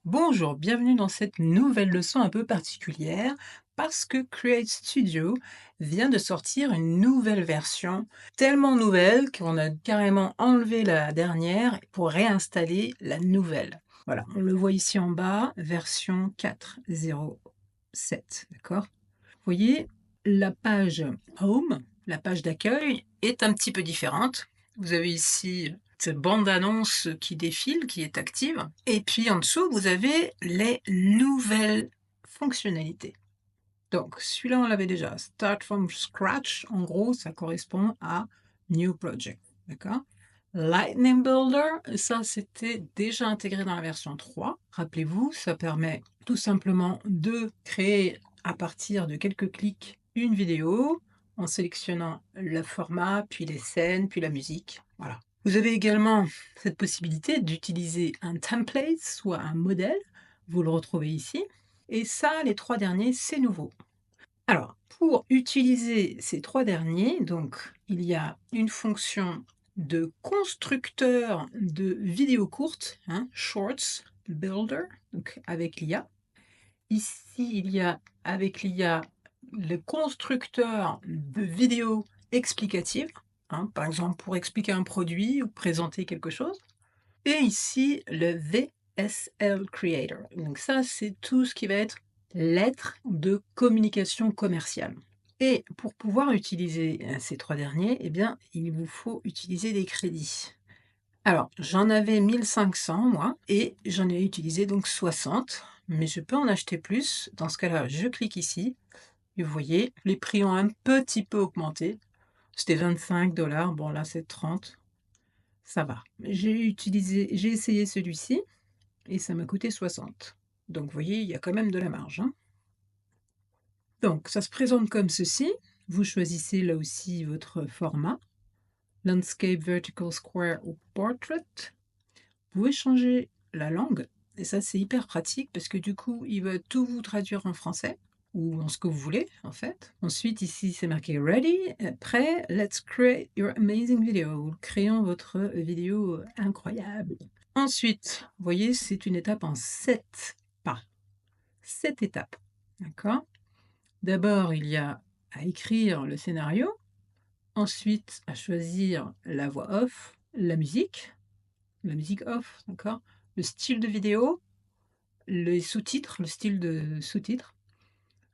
Bonjour, bienvenue dans cette nouvelle leçon un peu particulière parce que Create Studio vient de sortir une nouvelle version, tellement nouvelle qu'on a carrément enlevé la dernière pour réinstaller la nouvelle. Voilà, on le voit ici en bas, version 4.0.7, d'accord? Vous voyez, la page Home, la page d'accueil, est un petit peu différente. Vous avez ici cette bande-annonce qui défile, qui est active. Et puis en dessous, vous avez les nouvelles fonctionnalités. Donc, celui-là, on l'avait déjà. Start from scratch, en gros, ça correspond à New Project. D'accord? Lightning Builder, ça, c'était déjà intégré dans la version 3. Rappelez-vous, ça permet tout simplement de créer à partir de quelques clics une vidéo en sélectionnant le format, puis les scènes, puis la musique. Voilà. Vous avez également cette possibilité d'utiliser un template, soit un modèle. Vous le retrouvez ici. Et ça, les trois derniers, c'est nouveau. Alors, pour utiliser ces trois derniers, donc, il y a une fonction de constructeur de vidéos courtes, hein, Shorts Builder, donc avec l'IA. Ici, il y a avec l'IA le constructeur de vidéos explicatives, hein, par exemple pour expliquer un produit ou présenter quelque chose. Et ici, le VSL Creator. Donc ça, c'est tout ce qui va être lettres de communication commerciale. Et pour pouvoir utiliser ces trois derniers, eh bien, il vous faut utiliser des crédits. Alors, j'en avais 1500 moi, et j'en ai utilisé donc 60, mais je peux en acheter plus. Dans ce cas-là, je clique ici, et vous voyez, les prix ont un petit peu augmenté. C'était 25 $, bon là c'est 30, ça va. J'ai essayé celui-ci, et ça m'a coûté 60. Donc vous voyez, il y a quand même de la marge, hein. Donc ça se présente comme ceci. Vous choisissez là aussi votre format, Landscape, Vertical, Square ou Portrait. Vous pouvez changer la langue, et ça c'est hyper pratique parce que du coup, il va tout vous traduire en français ou en ce que vous voulez en fait. Ensuite ici, c'est marqué Ready, prêt, let's create your amazing video. Créons votre vidéo incroyable. Ensuite, vous voyez, c'est une étape en 7 pas. 7 étapes, d'accord? D'abord, il y a à écrire le scénario, ensuite à choisir la voix off, la musique off, d'accord? Le style de vidéo, les sous-titres, le style de sous-titres,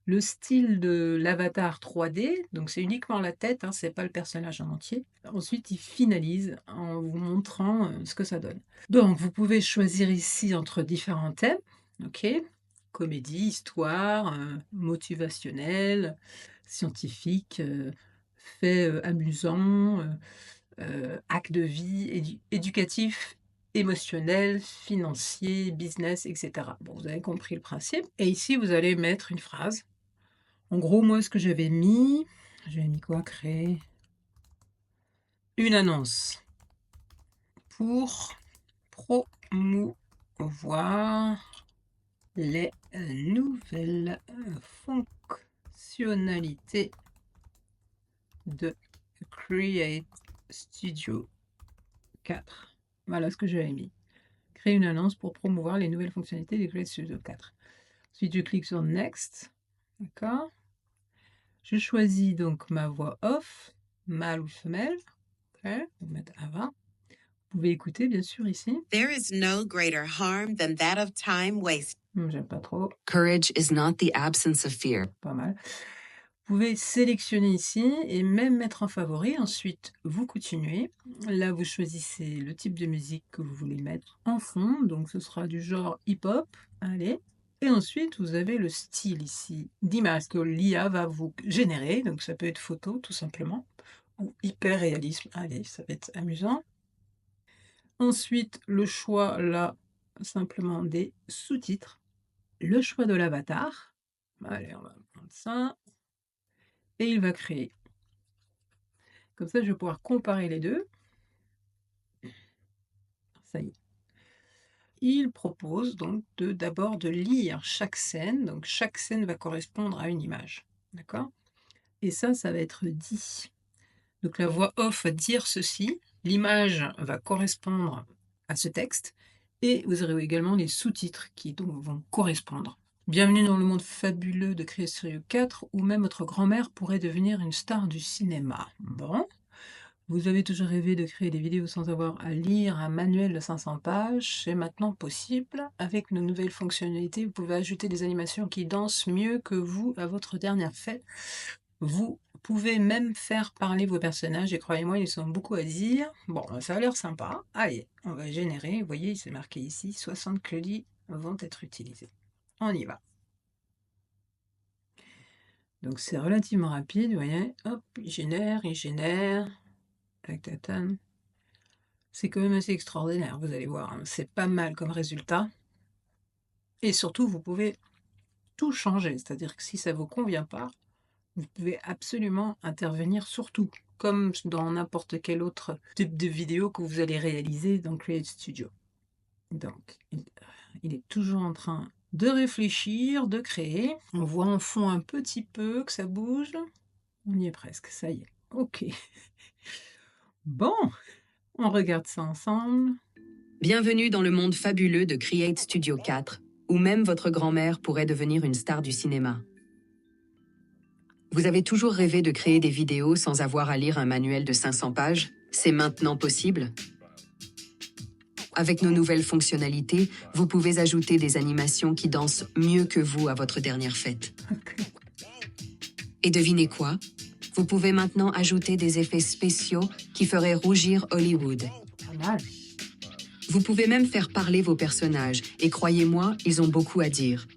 le style de l'avatar 3D, donc c'est uniquement la tête, hein, c'est pas le personnage en entier. Ensuite, il finalise en vous montrant ce que ça donne. Donc, vous pouvez choisir ici entre différents thèmes, ok? Comédie, histoire, motivationnel, scientifique, faits amusants, actes de vie, éducatif, émotionnel, financier, business, etc. Bon, vous avez compris le principe. Et ici, vous allez mettre une phrase. En gros, moi, ce que j'avais mis quoi? Créer une annonce pour promouvoir les nouvelles fonctionnalités de Create Studio 4. Voilà ce que j'avais mis. Créer une annonce pour promouvoir les nouvelles fonctionnalités de Create Studio 4. Ensuite, je clique sur Next. D'accord. Je choisis donc ma voix off, mâle ou femelle. Ok, on va mettre Ava. Vous pouvez écouter, bien sûr, ici. There is no greater harm than that of time wasted. J'aime pas trop. Courage is not the absence of fear. Pas mal. Vous pouvez sélectionner ici et même mettre en favori. Ensuite, vous continuez. Là, vous choisissez le type de musique que vous voulez mettre en fond. Donc, ce sera du genre hip-hop. Allez. Et ensuite, vous avez le style ici d'image que l'IA va vous générer. Donc, ça peut être photo, tout simplement, ou hyper réalisme. Allez, ça va être amusant. Ensuite, le choix, là, simplement des sous-titres. Le choix de l'avatar. Allez, on va prendre ça. Et il va créer. Comme ça, je vais pouvoir comparer les deux. Ça y est. Il propose donc d'abord de lire chaque scène. Donc, chaque scène va correspondre à une image. D'accord? Et ça va être dit. Donc, la voix off va dire ceci. L'image va correspondre à ce texte. Et vous aurez également les sous-titres qui donc vont correspondre. Bienvenue dans le monde fabuleux de Create Studio 4, où même votre grand-mère pourrait devenir une star du cinéma. Bon, vous avez toujours rêvé de créer des vidéos sans avoir à lire un manuel de 500 pages, c'est maintenant possible. Avec nos nouvelles fonctionnalités, vous pouvez ajouter des animations qui dansent mieux que vous à votre dernière fête. Vous pouvez même faire parler vos personnages, et croyez-moi, ils ont beaucoup à dire. Bon, ça a l'air sympa. Allez, on va générer. Vous voyez, il s'est marqué ici, 60 crédits vont être utilisés. On y va. Donc c'est relativement rapide, vous voyez. Hop, il génère, il génère. Tac, tac, tac. C'est quand même assez extraordinaire, vous allez voir, hein. C'est pas mal comme résultat. Et surtout, vous pouvez tout changer. C'est-à-dire que si ça ne vous convient pas, vous pouvez absolument intervenir sur tout, comme dans n'importe quel autre type de vidéo que vous allez réaliser dans Create Studio. Donc, il est toujours en train de réfléchir, de créer. On voit en fond un petit peu que ça bouge. On y est presque, ça y est. Ok. Bon, on regarde ça ensemble. Bienvenue dans le monde fabuleux de Create Studio 4, où même votre grand-mère pourrait devenir une star du cinéma. Vous avez toujours rêvé de créer des vidéos sans avoir à lire un manuel de 500 pages? C'est maintenant possible. Avec nos nouvelles fonctionnalités, vous pouvez ajouter des animations qui dansent mieux que vous à votre dernière fête. Et devinez quoi? Vous pouvez maintenant ajouter des effets spéciaux qui feraient rougir Hollywood. Pas mal. Vous pouvez même faire parler vos personnages, et croyez-moi, ils ont beaucoup à dire.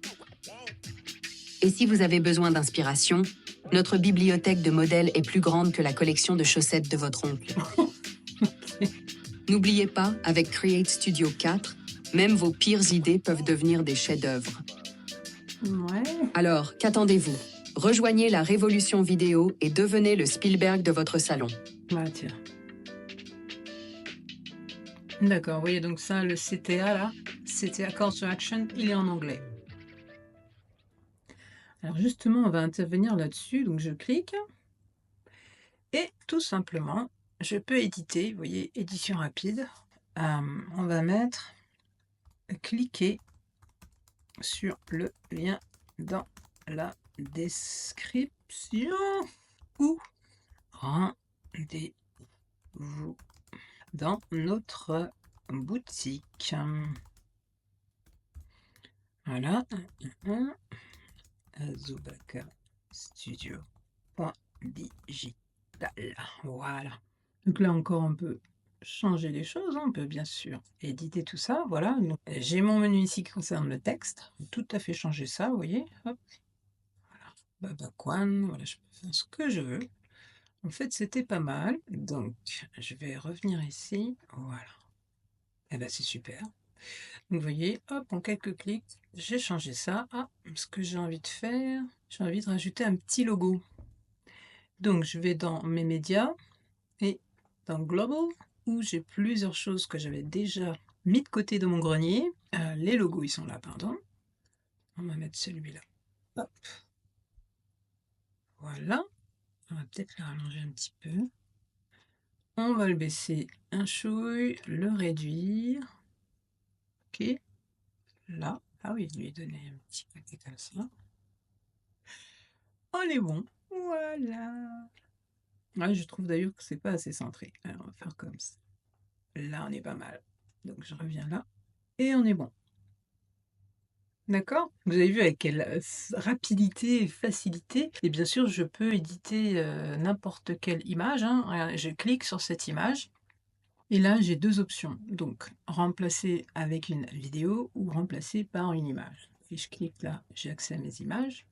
Et si vous avez besoin d'inspiration, notre bibliothèque de modèles est plus grande que la collection de chaussettes de votre oncle. N'oubliez pas, avec Create Studio 4, même vos pires idées peuvent devenir des chefs-d'œuvre. Ouais. Alors, qu'attendez-vous? Rejoignez la révolution vidéo et devenez le Spielberg de votre salon. Bah tiens. D'accord, vous voyez donc ça, le CTA là, CTA Call to Action, il est en anglais. Alors justement, on va intervenir là-dessus, donc je clique. Et tout simplement, je peux éditer, vous voyez, édition rapide. On va mettre, cliquer sur le lien dans la description ou rendez-vous dans notre boutique. Voilà. Azubaka Studio.digital. Voilà. Donc là encore, on peut changer les choses. On peut bien sûr éditer tout ça. Voilà. Donc, j'ai mon menu ici qui concerne le texte. Je peux tout à fait changer ça, vous voyez. Hop. Voilà. Babakwan. Voilà, je peux faire ce que je veux. En fait, c'était pas mal. Donc, je vais revenir ici. Voilà. Et ben, c'est super. Donc, vous voyez, hop, en quelques clics, j'ai changé ça. Ah, ce que j'ai envie de faire, j'ai envie de rajouter un petit logo. Donc, je vais dans mes médias et dans Global, où j'ai plusieurs choses que j'avais déjà mis de côté de mon grenier. Les logos, ils sont là, pardon. On va mettre celui-là. Hop. Voilà. On va peut-être le rallonger un petit peu. On va le baisser un chouille, le réduire. Ok. Là. Ah oui, lui donner un petit côté comme ça. On est bon. Voilà. Ouais, je trouve d'ailleurs que c'est pas assez centré. Alors, on va faire comme ça. Là, on est pas mal. Donc, je reviens là. Et on est bon. D'accord? Vous avez vu avec quelle rapidité et facilité. Et bien sûr, je peux éditer n'importe quelle image, hein. Regardez, je clique sur cette image. Et là, j'ai deux options. Donc, remplacer avec une vidéo ou remplacer par une image. Et je clique là, j'ai accès à mes images.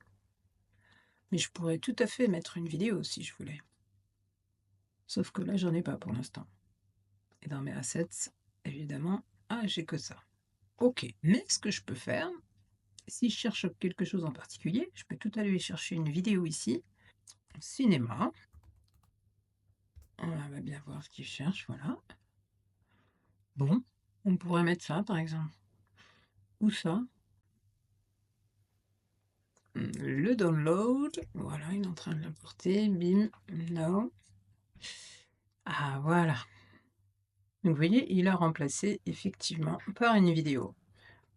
Mais je pourrais tout à fait mettre une vidéo si je voulais. Sauf que là, j'en ai pas pour l'instant. Et dans mes assets, évidemment, j'ai que ça. Ok, mais ce que je peux faire, si je cherche quelque chose en particulier, je peux tout aller chercher une vidéo ici, cinéma. On va bien voir ce qu'il cherche, voilà. Bon, on pourrait mettre ça par exemple. Ou ça. Le download, voilà, il est en train de l'importer, bim, no. Ah voilà. Donc vous voyez, il a remplacé effectivement par une vidéo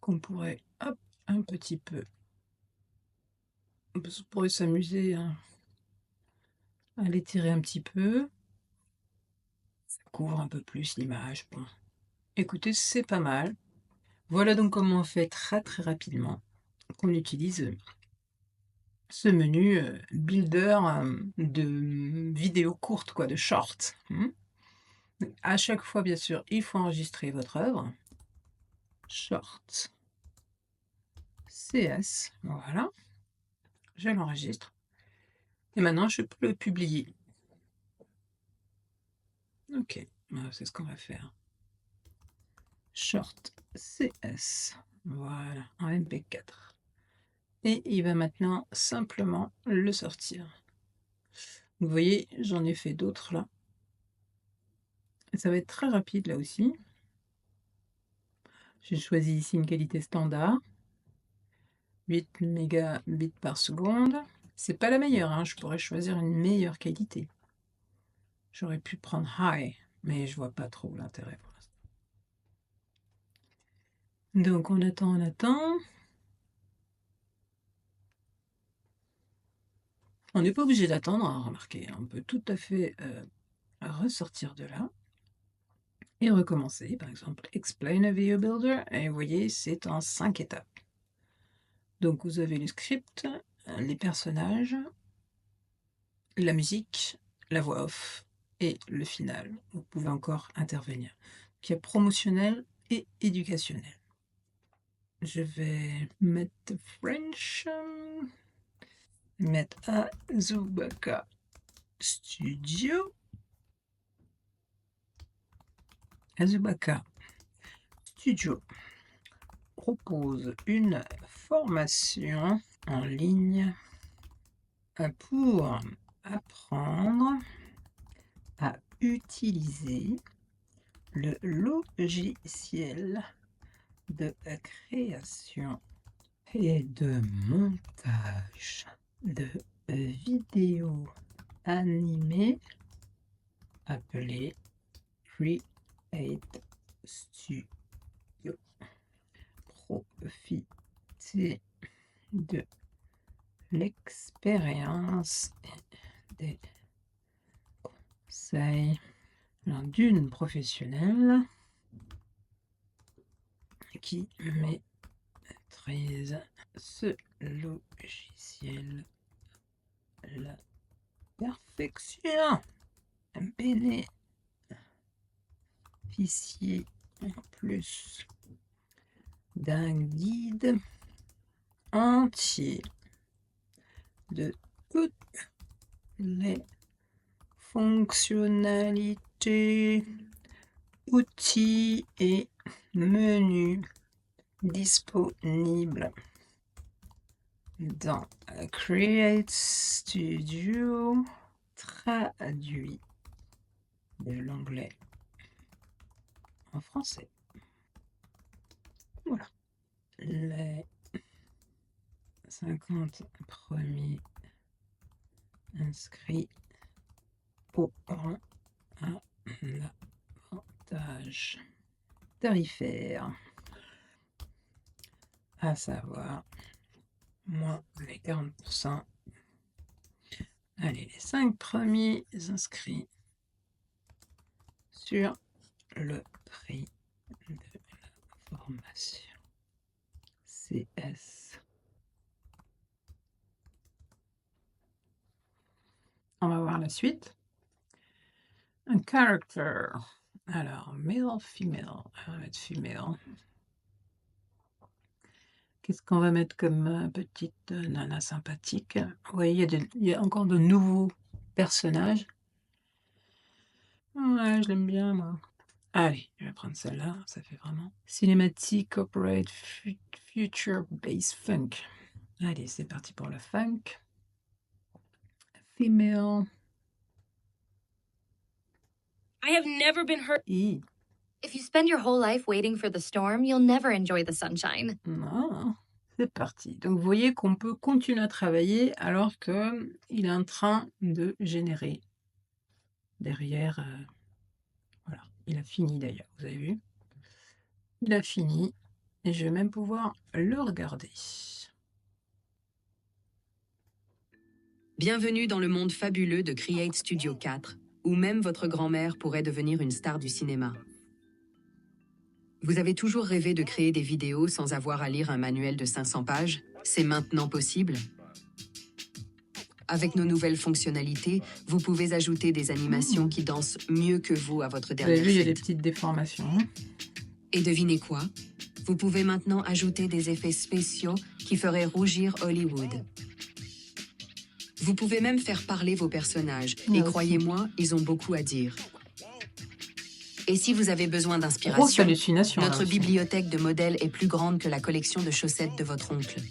qu'on pourrait, hop, un petit peu on pourrait s'amuser à l'étirer un petit peu. Ça couvre un peu plus l'image. Bon, écoutez, c'est pas mal. Voilà donc comment on fait très, très rapidement qu'on utilise ce menu, builder, de vidéos courtes quoi, de shorts, mmh. À chaque fois, bien sûr, il faut enregistrer votre œuvre. Short CS, voilà, je l'enregistre et maintenant je peux le publier. OK, c'est ce qu'on va faire. Short CS, voilà, en MP4 et il va maintenant simplement le sortir. Vous voyez, j'en ai fait d'autres là. Et ça va être très rapide là aussi. J'ai choisi ici une qualité standard, 8 mégabits par seconde. C'est pas la meilleure, hein, je pourrais choisir une meilleure qualité. J'aurais pu prendre high, mais je vois pas trop l'intérêt pour l'instant. Donc on attend, on attend. On n'est pas obligé d'attendre, hein, remarquez, on peut tout à fait ressortir de là et recommencer. Par exemple, Explain a Video Builder, et vous voyez, c'est en 5 étapes. Donc vous avez le script, les personnages, la musique, la voix off et le final. Vous pouvez encore intervenir. Donc il y a promotionnel et éducationnel. Je vais mettre French, mettre Azubaka Studio. Azubaka Studio propose une formation en ligne pour apprendre à utiliser le logiciel de création et de montage de vidéos animées appelé Create Studio. Profitez de l'expérience et des conseils d'une professionnelle qui maîtrise ce logiciel à la perfection. Bénéficiez en plus d'un guide entier de toutes les fonctionnalités, outils et menus disponibles dans Create Studio, traduit de l'anglais en français. Voilà. Les 50 premiers inscrits auront un avantage tarifaire, à savoir moins les 40%. Allez, les 5 premiers inscrits sur le prix de la formation CS. On va voir la suite. Un character. Alors, male, female. On va mettre female. Qu'est-ce qu'on va mettre comme petite nana sympathique? Oui, il y a encore de nouveaux personnages. Ouais, je l'aime bien, moi. Allez, je vais prendre celle-là. Ça fait vraiment Cinematic Corporate Future Bass Funk. Allez, c'est parti pour le funk. Female. I have never been hurt. I. If you spend your whole life waiting for the storm, you'll never enjoy the sunshine. Non, c'est parti. Donc vous voyez qu'on peut continuer à travailler alors que il est en train de générer derrière. Voilà. Il a fini d'ailleurs, vous avez vu? Il a fini et je vais même pouvoir le regarder. Bienvenue dans le monde fabuleux de Create Studio 4, où même votre grand-mère pourrait devenir une star du cinéma. Vous avez toujours rêvé de créer des vidéos sans avoir à lire un manuel de 500 pages? C'est maintenant possible. Avec nos nouvelles fonctionnalités, vous pouvez ajouter des animations qui dansent mieux que vous à votre Vous avez dernière vu, il y a des fête. petites déformations. Et devinez quoi? Vous pouvez maintenant ajouter des effets spéciaux qui feraient rougir Hollywood. Vous pouvez même faire parler vos personnages, et Merci. croyez-moi, ils ont beaucoup à dire. Et si vous avez besoin Grosse d'inspiration, hallucination. là notre aussi. bibliothèque de modèles est plus grande que la collection de chaussettes de votre oncle.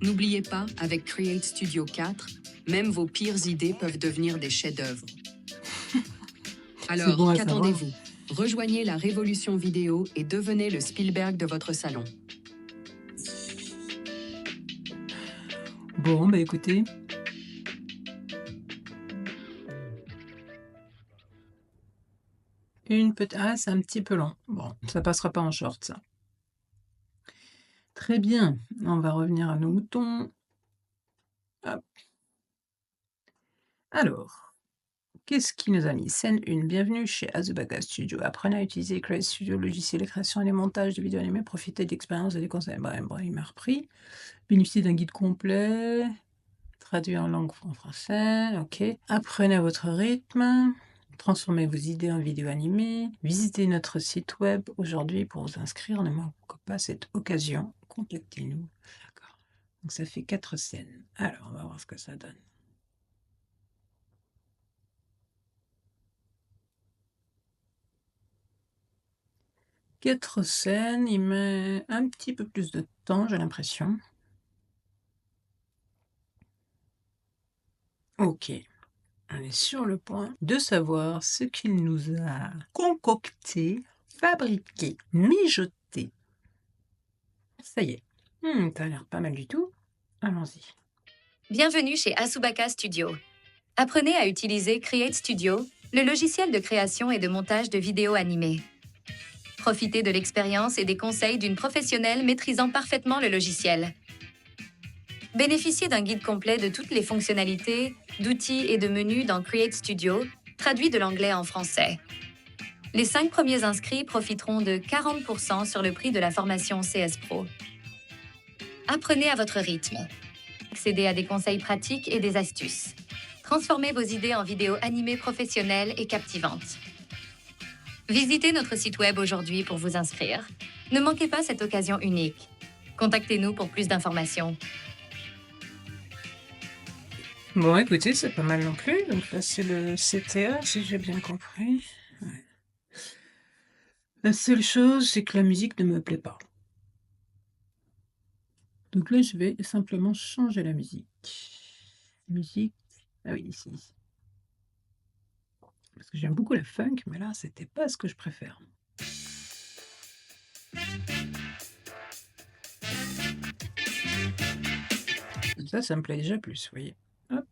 N'oubliez pas, avec Create Studio 4, même vos pires idées peuvent devenir des chefs-d'œuvre. Alors, bon à savoir. qu'attendez-vous? Rejoignez la révolution vidéo et devenez le Spielberg de votre salon. Bon, bah écoutez. Ah, c'est un petit peu long. Bon, ça passera pas en short, ça. Très bien. On va revenir à nos moutons. Hop. Alors, qu'est-ce qui nous a mis? Scène 1. Bienvenue chez Azubaka Studio. Apprenez à utiliser Create Studio, logiciel de création et de montage de vidéos animées. Profitez de l'expérience et des conseils. Bref, il m'a repris. Bénéficiez d'un guide complet. Traduit en langue en français. Ok. Apprenez à votre rythme. Transformez vos idées en vidéos animées. Visitez notre site web aujourd'hui pour vous inscrire. Ne manquez pas cette occasion. Contactez-nous. D'accord. Donc ça fait 4 scènes. Alors, on va voir ce que ça donne. Quatre scènes, il met un petit peu plus de temps, j'ai l'impression. Ok. On est sur le point de savoir ce qu'il nous a concocté, fabriqué, mijoté. Ça y est. Ça a l'air pas mal du tout. Allons-y. Bienvenue chez Asubaka Studio. Apprenez à utiliser Create Studio, le logiciel de création et de montage de vidéos animées. Profitez de l'expérience et des conseils d'une professionnelle maîtrisant parfaitement le logiciel. Bénéficiez d'un guide complet de toutes les fonctionnalités, d'outils et de menus dans Create Studio, traduit de l'anglais en français. Les 5 premiers inscrits profiteront de 40% sur le prix de la formation CS Pro. Apprenez à votre rythme. Accédez à des conseils pratiques et des astuces. Transformez vos idées en vidéos animées professionnelles et captivantes. Visitez notre site web aujourd'hui pour vous inscrire. Ne manquez pas cette occasion unique. Contactez-nous pour plus d'informations. Bon, écoutez, c'est pas mal non plus. Donc là, c'est le CTA, si j'ai bien compris. Ouais. La seule chose, c'est que la musique ne me plaît pas. Donc là, je vais simplement changer la musique. Musique. Ah oui, ici. Parce que j'aime beaucoup la funk, mais là, c'était pas ce que je préfère. Ça me plaît déjà plus, vous voyez. Hop.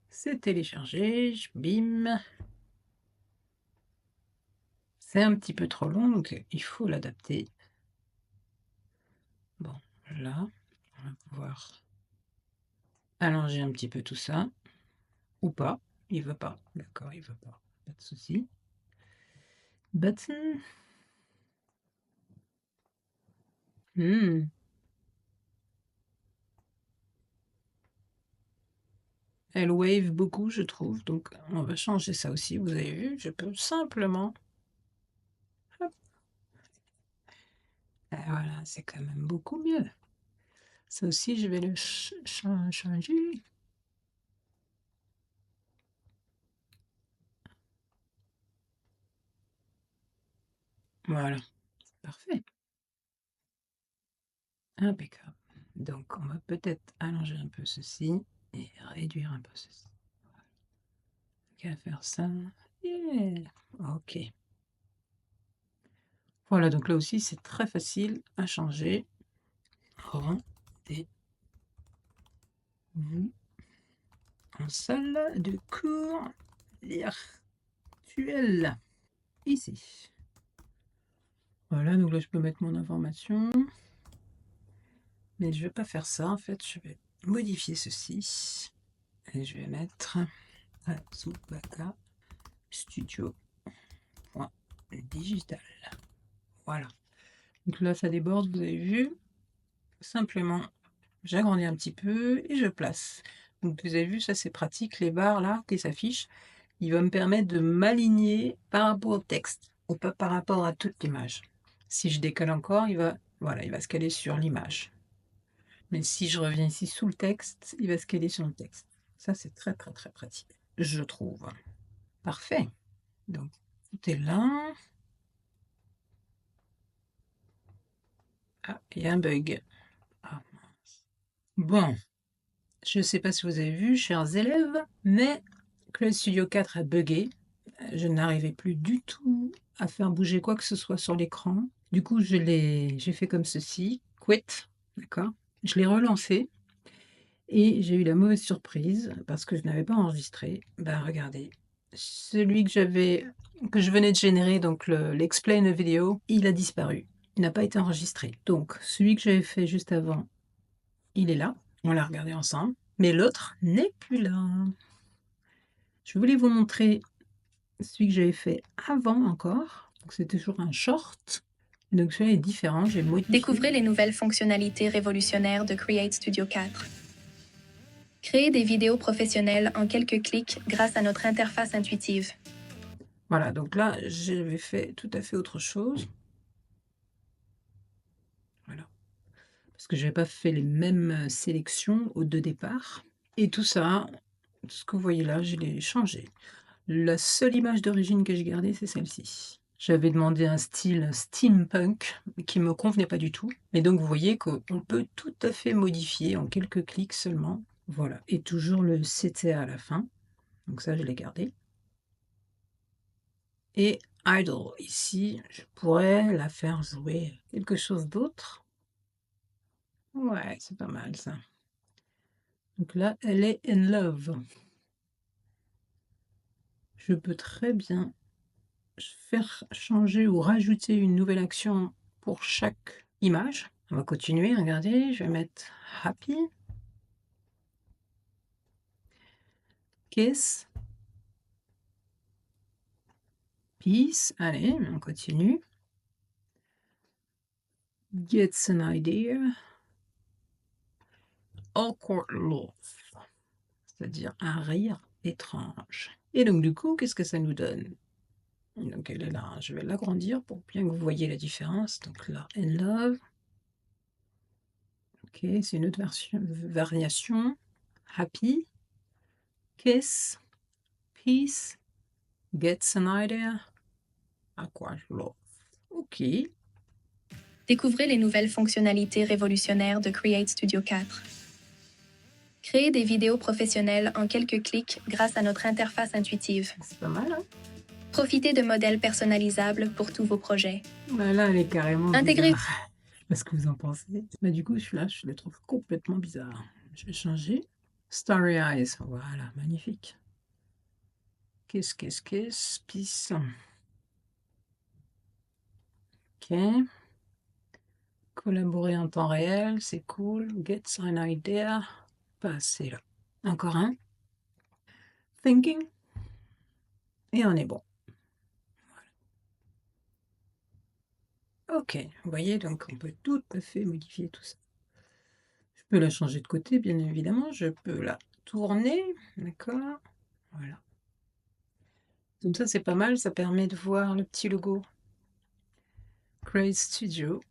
C'est téléchargé, bim. C'est un petit peu trop long, donc il faut l'adapter. Bon, là, on va pouvoir allonger un petit peu tout ça. Ou pas. Il veut pas. D'accord, il veut pas. Pas de souci. Button. Elle wave beaucoup, je trouve. Donc, on va changer ça aussi. Vous avez vu, je peux simplement... Hop. Et voilà, c'est quand même beaucoup mieux. Ça aussi, je vais le changer. Voilà, parfait. Impeccable. Donc, on va peut-être allonger un peu ceci et réduire un peu ceci. On va faire ça. Yeah. Ok. Voilà, donc là aussi, c'est très facile à changer. Rendez-vous en salle de cours virtuelle. virtuel. Ici. Voilà, donc là, je peux mettre mon information. Mais je vais pas faire ça, en fait. Je vais modifier ceci. Et je vais mettre Asubaka Studio.digital. Voilà. Donc là, ça déborde, vous avez vu. Simplement, j'agrandis un petit peu et je place. Donc vous avez vu, ça c'est pratique, les barres là qui s'affichent. Il va me permettre de m'aligner par rapport au texte, ou pas par rapport à toute l'image. Si je décale encore, il va se caler sur l'image. Mais si je reviens ici sous le texte, il va se caler sur le texte. Ça, c'est très, très, très pratique, je trouve. Parfait. Donc, tout est là. Ah, il y a un bug. Ah, mince. Bon, je ne sais pas si vous avez vu, chers élèves, mais Create Studio 4 a bugué. Je n'arrivais plus du tout à faire bouger quoi que ce soit sur l'écran. Du coup, j'ai fait comme ceci, quit, d'accord? Je l'ai relancé et j'ai eu la mauvaise surprise parce que je n'avais pas enregistré. Ben regardez, celui que je venais de générer, donc l'explain vidéo, il a disparu. Il n'a pas été enregistré. Donc, celui que j'avais fait juste avant, il est là. On l'a regardé ensemble. Mais l'autre n'est plus là. Je voulais vous montrer celui que j'avais fait avant encore. Donc, c'est toujours un short. Donc, celui-là est différent. J'ai modifié. Découvrez les nouvelles fonctionnalités révolutionnaires de Create Studio 4. Créez des vidéos professionnelles en quelques clics grâce à notre interface intuitive. Voilà, donc là, j'avais fait tout à fait autre chose. Voilà. Parce que je n'avais pas fait les mêmes sélections au de départ. Et tout ça, ce que vous voyez là, je l'ai changé. La seule image d'origine que j'ai gardée, c'est celle-ci. J'avais demandé un style steampunk qui ne me convenait pas du tout. Et donc, vous voyez qu'on peut tout à fait modifier en quelques clics seulement. Voilà. Et toujours le CTA à la fin. Donc ça, je l'ai gardé. Et idle, ici, je pourrais la faire jouer quelque chose d'autre. Ouais, c'est pas mal ça. Donc là, elle est in love. Je peux très bien faire changer ou rajouter une nouvelle action pour chaque image. On va continuer, regardez, je vais mettre happy, kiss, peace, allez, on continue. Gets an idea, awkward laugh, c'est-à-dire un rire étrange. Et donc du coup, qu'est-ce que ça nous donne? Donc elle est là, je vais l'agrandir pour bien que vous voyez la différence. Donc là, in love. Ok, c'est une autre variation. Happy, kiss, peace, gets an idea, awkward love. Ok. Découvrez les nouvelles fonctionnalités révolutionnaires de Create Studio 4. Créez des vidéos professionnelles en quelques clics grâce à notre interface intuitive. C'est pas mal, hein? Profitez de modèles personnalisables pour tous vos projets. Là, elle est carrément Intégrez. bizarre. Je sais pas ce que vous en pensez. Bah, du coup, celui-là, je le trouve complètement bizarre. Je vais changer. Starry Eyes. Voilà, magnifique. Kiss, peace. Ok. Collaborer en temps réel, c'est cool. Gets an idea. Passer là. Encore un. Thinking. Et on est bon. Voilà. Ok, vous voyez, donc on peut tout à fait modifier tout ça. Je peux la changer de côté, bien évidemment. Je peux la tourner. D'accord. Voilà. Donc ça, c'est pas mal. Ça permet de voir le petit logo. Create Studio.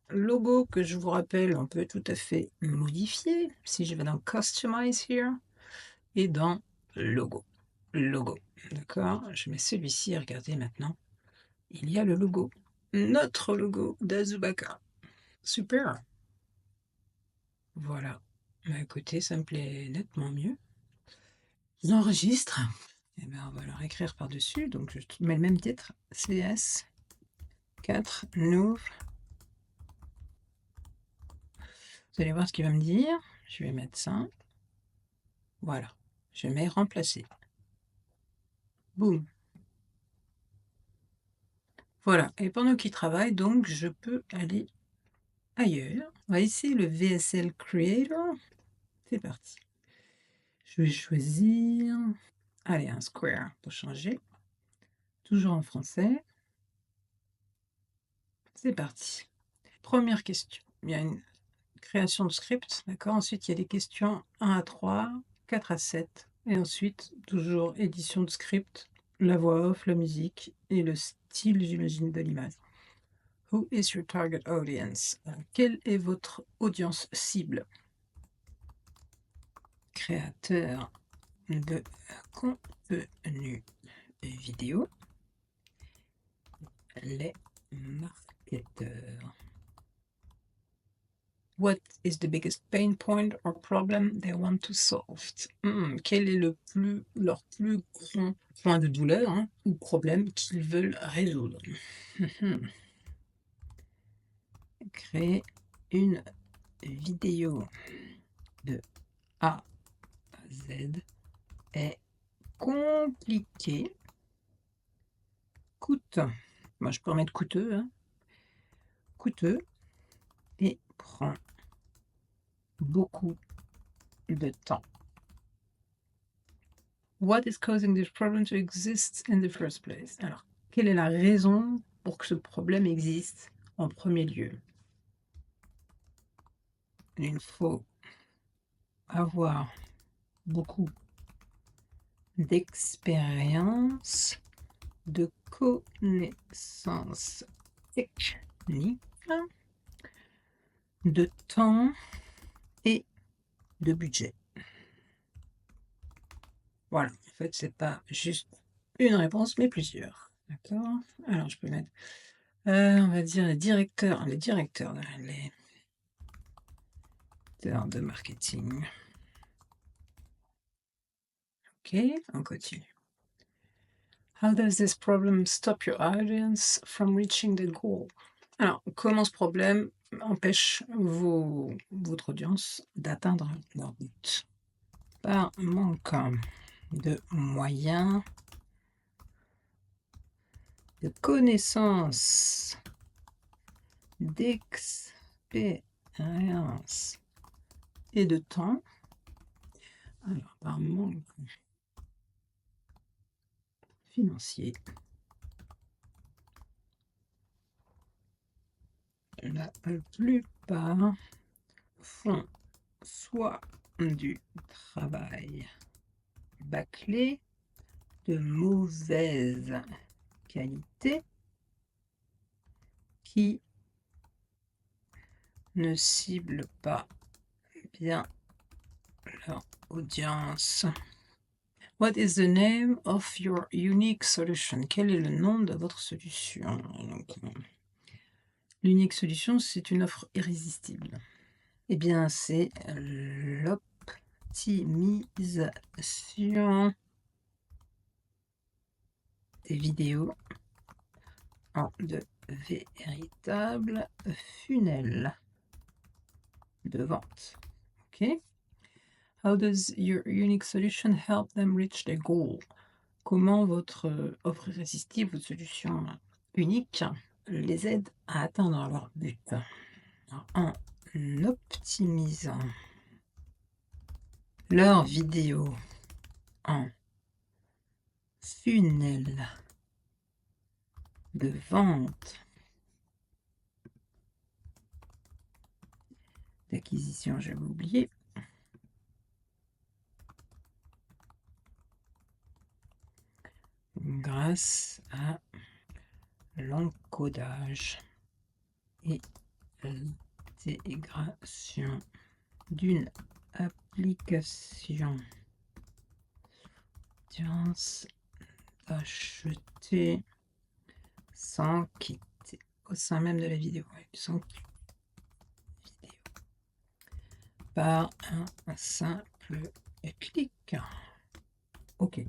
Logo que je vous rappelle, on peut tout à fait modifier. Si je vais dans Customize here et dans Logo. Logo. D'accord. Je mets celui-ci. Regardez maintenant. Il y a le logo. Notre logo d'Azubaka. Super. Voilà. Bah, écoutez, ça me plaît nettement mieux. J'enregistre. Et bien, on va leur écrire par-dessus. Donc, je mets le même titre. CS 4 Nouveau. Vous allez voir ce qu'il va me dire. Je vais mettre ça. Voilà. Je mets remplacer. Boum. Voilà, et pendant qu'il travaille, donc je peux aller ailleurs. On va essayer le VSL Creator. C'est parti. Je vais choisir, allez, un square pour changer. Toujours en français. C'est parti. Première question. Il y a une création de script, d'accord? Ensuite, il y a des questions 1 à 3, 4 à 7. Et ensuite, toujours édition de script, la voix off, la musique et le style, j'imagine, de l'image. Who is your target audience? Quelle est votre audience cible? Créateur de contenu vidéo. Les marketeurs. What is the biggest pain point or problem they want to solve? Quel est leur plus grand point de douleur, hein, ou problème qu'ils veulent résoudre? Créer une vidéo de A à Z est compliqué, coûte, moi je peux remettre coûteux, hein, coûteux et prend beaucoup de temps. What is causing this problem to exist in the first place? Alors, quelle est la raison pour que ce problème existe en premier lieu? Il faut avoir beaucoup d'expérience, de connaissances techniques, de temps et de budget. Voilà, en fait, c'est pas juste une réponse, mais plusieurs. D'accord? Alors, je peux mettre, on va dire les directeurs de marketing. Ok, on continue. How does this problem stop your audience from reaching the goal? Alors, comment ce problème empêche votre audience d'atteindre leur but? Par manque de moyens, de connaissances, d'expérience et de temps. Alors, par manque financier, la plupart font soit du travail bâclé, de mauvaise qualité, qui ne cible pas bien leur audience. What is the name of your unique solution? Quel est le nom de votre solution? Donc, l'unique solution, c'est une offre irrésistible. Eh bien, c'est l'optimisation des vidéos en de véritables funnels de vente. Ok? How does your unique solution help them reach their goal? Comment votre offre irrésistible, votre solution unique, les aide à atteindre leur but? Alors, en optimisant leurs vidéos en funnel de vente, d'acquisition, j'avais oublié. Grâce à l'encodage et l'intégration d'une application d'audience d'acheter sans quitter au sein même de la vidéo, sans vidéo, par un simple clic. Ok.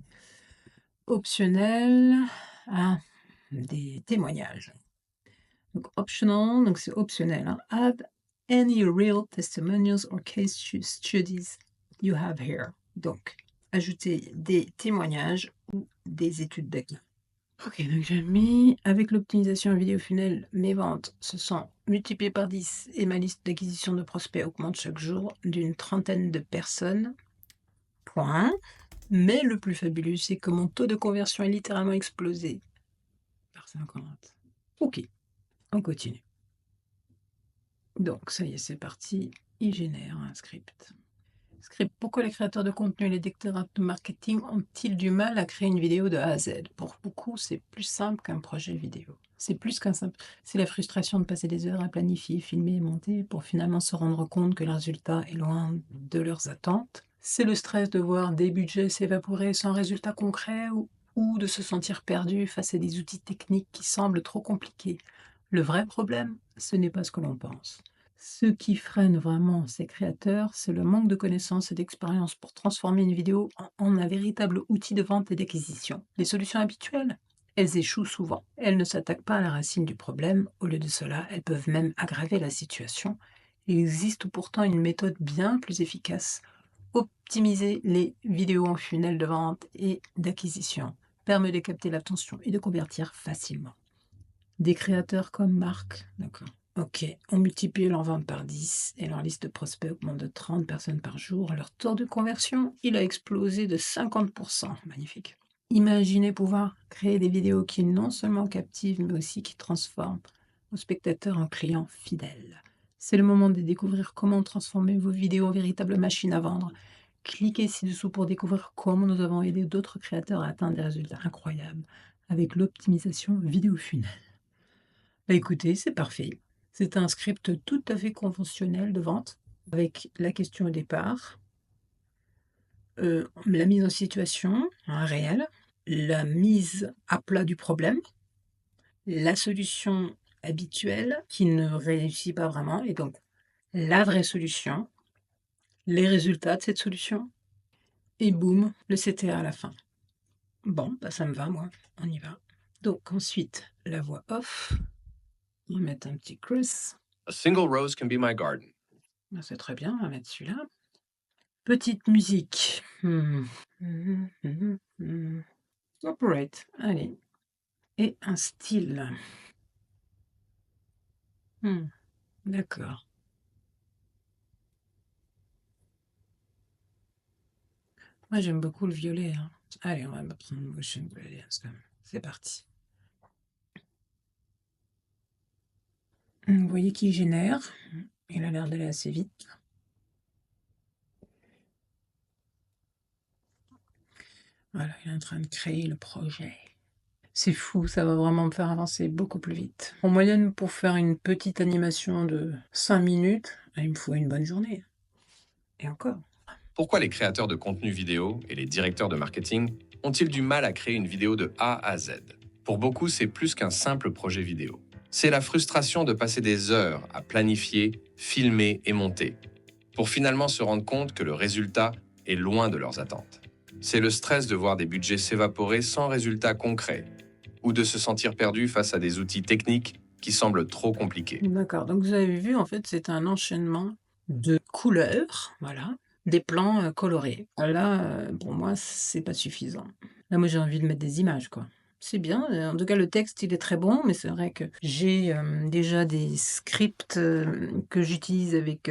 Optionnel à des témoignages. Donc optional, donc c'est optionnel. Hein. Add any real testimonials or case studies you have here. Donc, ajouter des témoignages ou des études de cas. Ok, donc j'ai mis avec l'optimisation vidéo funnel, mes ventes se sont multipliées par 10 et ma liste d'acquisition de prospects augmente chaque jour d'une 30aine de personnes. Point. Mais le plus fabuleux, c'est que mon taux de conversion est littéralement explosé par 50. Ok, on continue. Donc ça y est, c'est parti. Il génère un script. Script. Pourquoi les créateurs de contenu et les directeurs de marketing ont-ils du mal à créer une vidéo de A à Z? Pour beaucoup, c'est plus simple qu'un projet vidéo. C'est plus qu'un simple. C'est la frustration de passer des heures à planifier, filmer et monter pour finalement se rendre compte que le résultat est loin de leurs attentes. C'est le stress de voir des budgets s'évaporer sans résultat concret ou de se sentir perdu face à des outils techniques qui semblent trop compliqués. Le vrai problème, ce n'est pas ce que l'on pense. Ce qui freine vraiment ces créateurs, c'est le manque de connaissances et d'expérience pour transformer une vidéo en un véritable outil de vente et d'acquisition. Les solutions habituelles, elles échouent souvent. Elles ne s'attaquent pas à la racine du problème. Au lieu de cela, elles peuvent même aggraver la situation. Il existe pourtant une méthode bien plus efficace. Optimiser les vidéos en funnel de vente et d'acquisition permet de capter l'attention et de convertir facilement. Des créateurs comme Marc, d'accord. Ok, on multiplie leur vente par 10 et leur liste de prospects augmente de 30 personnes par jour. Leur taux de conversion, il a explosé de 50%. Magnifique. Imaginez pouvoir créer des vidéos qui non seulement captivent, mais aussi qui transforment vos spectateurs en clients fidèles. C'est le moment de découvrir comment transformer vos vidéos en véritables machines à vendre. Cliquez ci-dessous pour découvrir comment nous avons aidé d'autres créateurs à atteindre des résultats incroyables avec l'optimisation vidéo funnel. Bah écoutez, c'est parfait. C'est un script tout à fait conventionnel de vente, avec la question au départ, la mise en situation, réelle, la mise à plat du problème, la solution habituelle qui ne réussit pas vraiment, et donc la vraie solution, les résultats de cette solution, et boum, le CTA à la fin. Bon, bah ça me va, moi, on y va. Donc ensuite, la voix off. On va mettre un petit Chris. A single rose can be my garden. C'est très bien, on va mettre celui-là. Petite musique. Corporate, allez. Et un style. D'accord. Moi, j'aime beaucoup le violet. Allez, on va prendre Motion Gradients. C'est parti. Vous voyez qu'il génère. Il a l'air d'aller assez vite. Voilà, il est en train de créer le projet. C'est fou, ça va vraiment me faire avancer beaucoup plus vite. En moyenne, pour faire une petite animation de 5 minutes, il me faut une bonne journée. Et encore. Pourquoi les créateurs de contenu vidéo et les directeurs de marketing ont-ils du mal à créer une vidéo de A à Z? Pour beaucoup, c'est plus qu'un simple projet vidéo. C'est la frustration de passer des heures à planifier, filmer et monter, pour finalement se rendre compte que le résultat est loin de leurs attentes. C'est le stress de voir des budgets s'évaporer sans résultat concret, ou de se sentir perdu face à des outils techniques qui semblent trop compliqués. D'accord, donc vous avez vu, en fait, c'est un enchaînement de couleurs, voilà, des plans colorés. Là, pour moi, c'est pas suffisant. Là, moi, j'ai envie de mettre des images, quoi. C'est bien, en tout cas, le texte, il est très bon, mais c'est vrai que j'ai déjà des scripts que j'utilise avec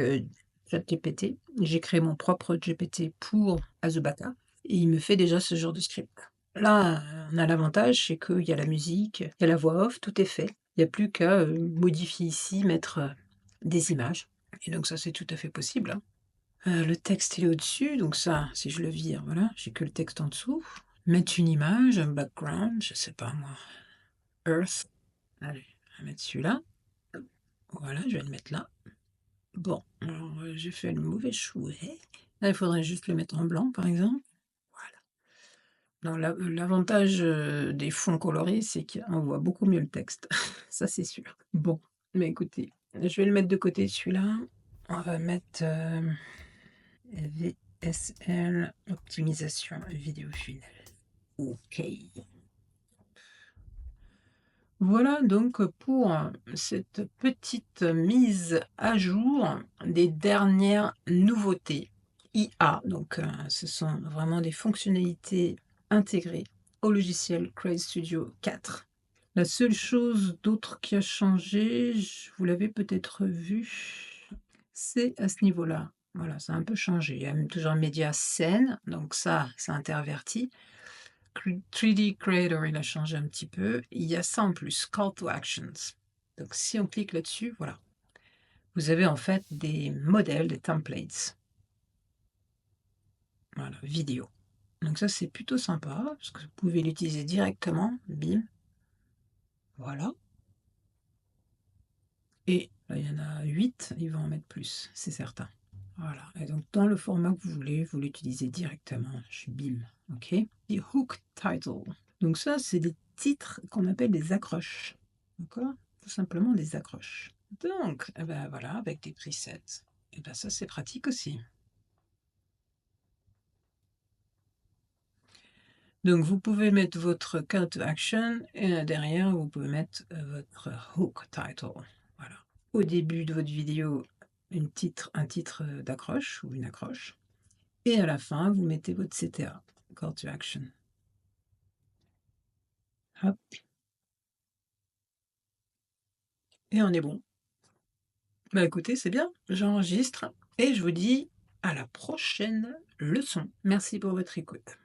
ChatGPT. J'ai créé mon propre GPT pour Azubaka, et il me fait déjà ce genre de script. Là, on a l'avantage, c'est qu'il y a la musique, il y a la voix off, tout est fait. Il n'y a plus qu'à modifier ici, mettre des images. Et donc ça, c'est tout à fait possible. Le texte, il est au-dessus, donc ça, si je le vire, voilà, j'ai que le texte en dessous. Mettre une image, un background, je sais pas moi. Earth. Allez, on va mettre celui-là. Voilà, je vais le mettre là. Bon, alors j'ai fait le mauvais choix. Là, il faudrait juste le mettre en blanc, par exemple. Voilà. Non, l'avantage des fonds colorés, c'est qu'on voit beaucoup mieux le texte. Ça, c'est sûr. Bon, mais écoutez, je vais le mettre de côté, celui-là. On va mettre VSL, optimisation vidéo funnel. OK. Voilà donc pour cette petite mise à jour des dernières nouveautés IA. Donc, ce sont vraiment des fonctionnalités intégrées au logiciel Create Studio 4. La seule chose d'autre qui a changé, vous l'avez peut-être vu, c'est à ce niveau-là. Voilà, ça a un peu changé. Il y a même toujours un média scène, donc ça interverti. 3D Creator, il a changé un petit peu. Il y a ça en plus, Call to Actions. Donc si on clique là-dessus, voilà. Vous avez en fait des modèles, des templates. Voilà, vidéo. Donc ça, c'est plutôt sympa, parce que vous pouvez l'utiliser directement, bim. Voilà. Et là, il y en a 8, ils vont en mettre plus, c'est certain. Voilà, et donc dans le format que vous voulez, vous l'utilisez directement, bim, ok. Et hook title. Donc ça, c'est des titres qu'on appelle des accroches, d'accord? Tout simplement des accroches. Donc, eh ben voilà, avec des presets, et ben ça, c'est pratique aussi. Donc, vous pouvez mettre votre call to action et derrière, vous pouvez mettre votre hook title. Voilà. Au début de votre vidéo, un titre d'accroche ou une accroche. Et à la fin, vous mettez votre CTA, call to action. Hop. Et on est bon. Bah écoutez, c'est bien, j'enregistre et je vous dis à la prochaine leçon. Merci pour votre écoute.